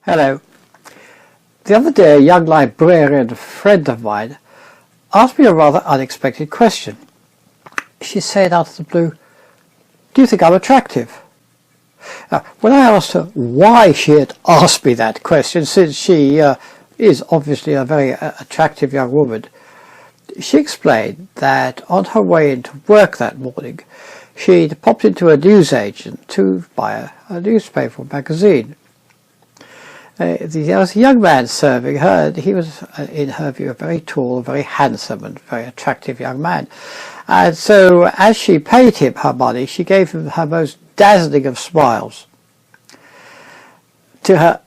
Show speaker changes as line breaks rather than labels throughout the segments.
Hello. The other day a young librarian friend of mine asked me a rather unexpected question. She said out of the blue, "Do you think I'm attractive?" When I asked her why she had asked me that question, since she is obviously a very attractive young woman, she explained that on her way into work that morning she'd popped into a newsagent to buy a newspaper or magazine. There was a young man serving her, and he was, in her view, a very tall, very handsome and very attractive young man. And so, as she paid him her money, she gave him her most dazzling of smiles. To her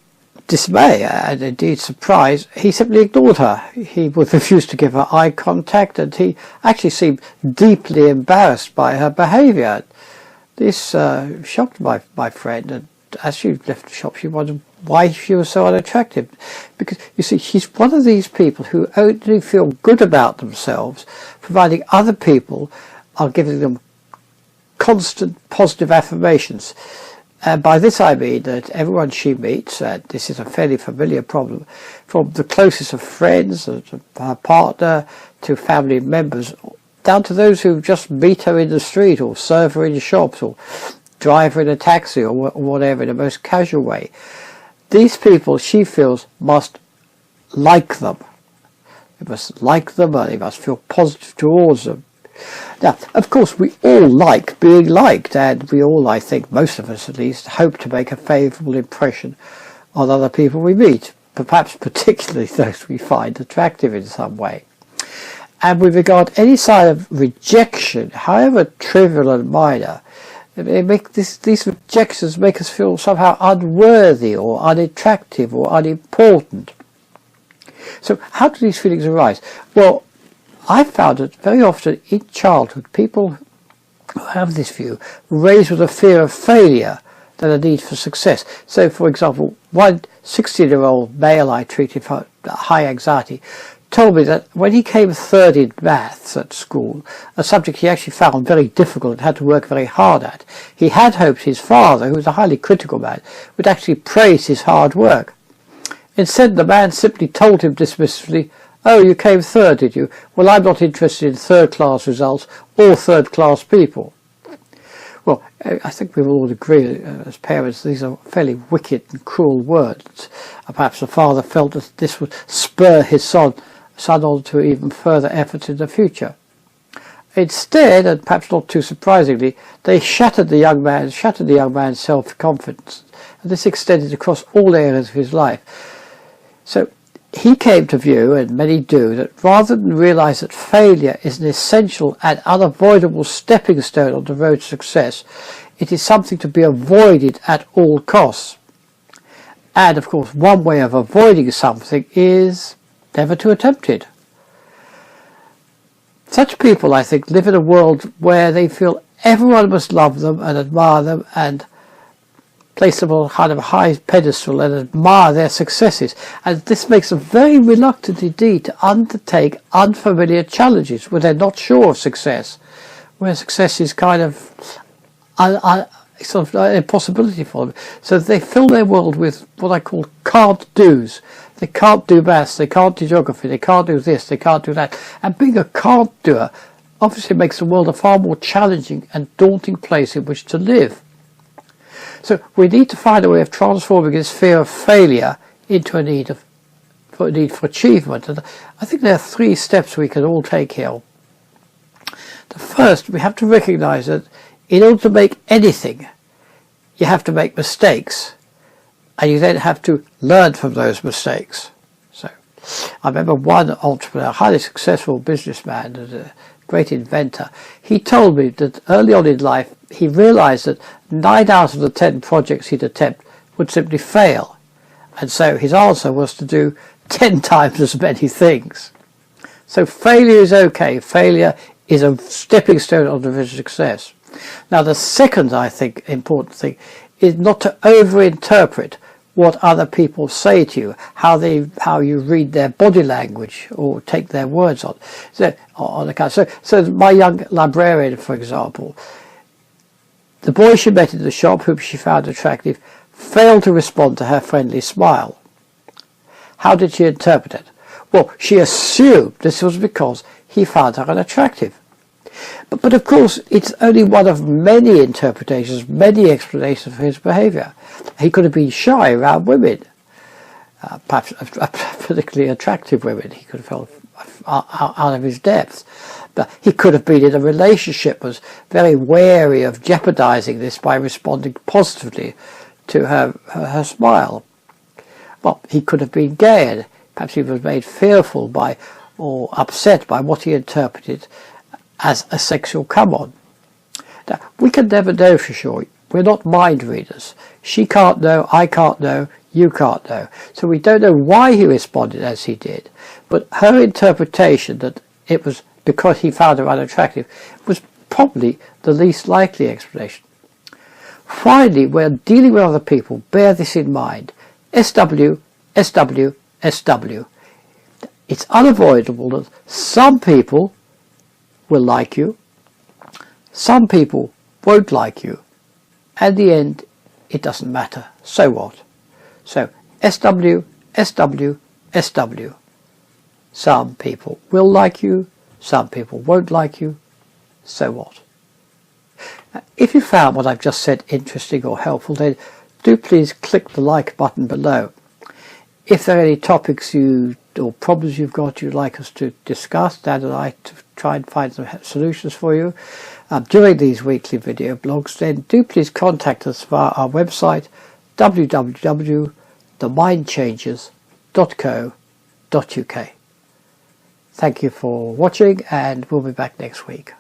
dismay, and indeed surprise, he simply ignored her. He would refuse to give her eye contact, and he actually seemed deeply embarrassed by her behaviour. This shocked my friend, and as she left the shop she wondered why she was so unattractive. Because, you see, she's one of these people who only feel good about themselves, providing other people are giving them constant positive affirmations. And by this I mean that everyone she meets, and this is a fairly familiar problem, from the closest of friends, to her partner, to family members, down to those who just meet her in the street, or serve her in shops, or drive her in a taxi, or whatever, in the most casual way. These people, she feels, must like them. They must like them, and they must feel positive towards them. Now, of course, we all like being liked, and we all, I think, most of us at least, hope to make a favourable impression on other people we meet, perhaps particularly those we find attractive in some way. And with regard to any sign of rejection, however trivial and minor, these rejections make us feel somehow unworthy or unattractive or unimportant. So how do these feelings arise? Well, I found that very often in childhood people who have this view raised with a fear of failure than a need for success. So, for example, one 16-year-old male I treated for high anxiety told me that when he came third in maths at school, a subject he actually found very difficult and had to work very hard at, he had hoped his father, who was a highly critical man, would actually praise his hard work. Instead, the man simply told him dismissively, "Oh, you came third, did you? Well, I'm not interested in third-class results or third-class people." Well, I think we will all agree as parents these are fairly wicked and cruel words. Perhaps the father felt that this would spur his son on to even further efforts in the future. Instead, and perhaps not too surprisingly, they shattered the young man's self-confidence, and this extended across all areas of his life. So he came to view, and many do, that rather than realise that failure is an essential and unavoidable stepping stone on the road to success, it is something to be avoided at all costs. And of course, one way of avoiding something is never to attempt it. Such people, I think, live in a world where they feel everyone must love them and admire them and place them on a kind of high pedestal and admire their successes. And this makes them very reluctant indeed to undertake unfamiliar challenges where they're not sure of success, where success is kind of sort of an impossibility for them. So they fill their world with what I call can't do's. They can't do maths, they can't do geography, they can't do this, they can't do that. And being a can't doer obviously makes the world a far more challenging and daunting place in which to live. So we need to find a way of transforming this fear of failure into a need for achievement. And I think there are 3 steps we can all take here. The first, we have to recognise that in order to make anything, you have to make mistakes, and you then have to learn from those mistakes. So I remember one entrepreneur, a highly successful businessman and a great inventor, he told me that early on in life he realised that 9 out of the 10 projects he'd attempt would simply fail, and so his answer was to do 10 times as many things. So failure is okay. Failure is a stepping stone on the road to success. Now the second, I think, important thing is not to overinterpret what other people say to you, how you read their body language or take their words on. So my young librarian, for example, the boy she met in the shop, whom she found attractive, failed to respond to her friendly smile. How did she interpret it? Well, she assumed this was because he found her unattractive. But of course, it's only one of many interpretations, many explanations for his behaviour. He could have been shy around women, perhaps particularly attractive women. He could have felt out of his depth. But he could have been in a relationship, was very wary of jeopardising this by responding positively to her smile. Well, he could have been gay, and perhaps he was made fearful by or upset by what he interpreted as a sexual come-on. Now, we can never know for sure. We're not mind readers. She can't know, I can't know, you can't know. So we don't know why he responded as he did. But her interpretation that it was because he found her unattractive was probably the least likely explanation. Finally, when dealing with other people, bear this in mind. SW, SW, SW. It's unavoidable that some people will like you, some people won't like you, and in the end it doesn't matter. So what? So SW, SW, SW. Some people will like you, some people won't like you. So what? If you found what I've just said interesting or helpful, then do please click the like button below. If there are any topics or problems you've got you'd like us to discuss, Dan and I to try and find some solutions for you during these weekly video blogs, then do please contact us via our website www.themindchangers.co.uk. Thank you for watching, and we'll be back next week.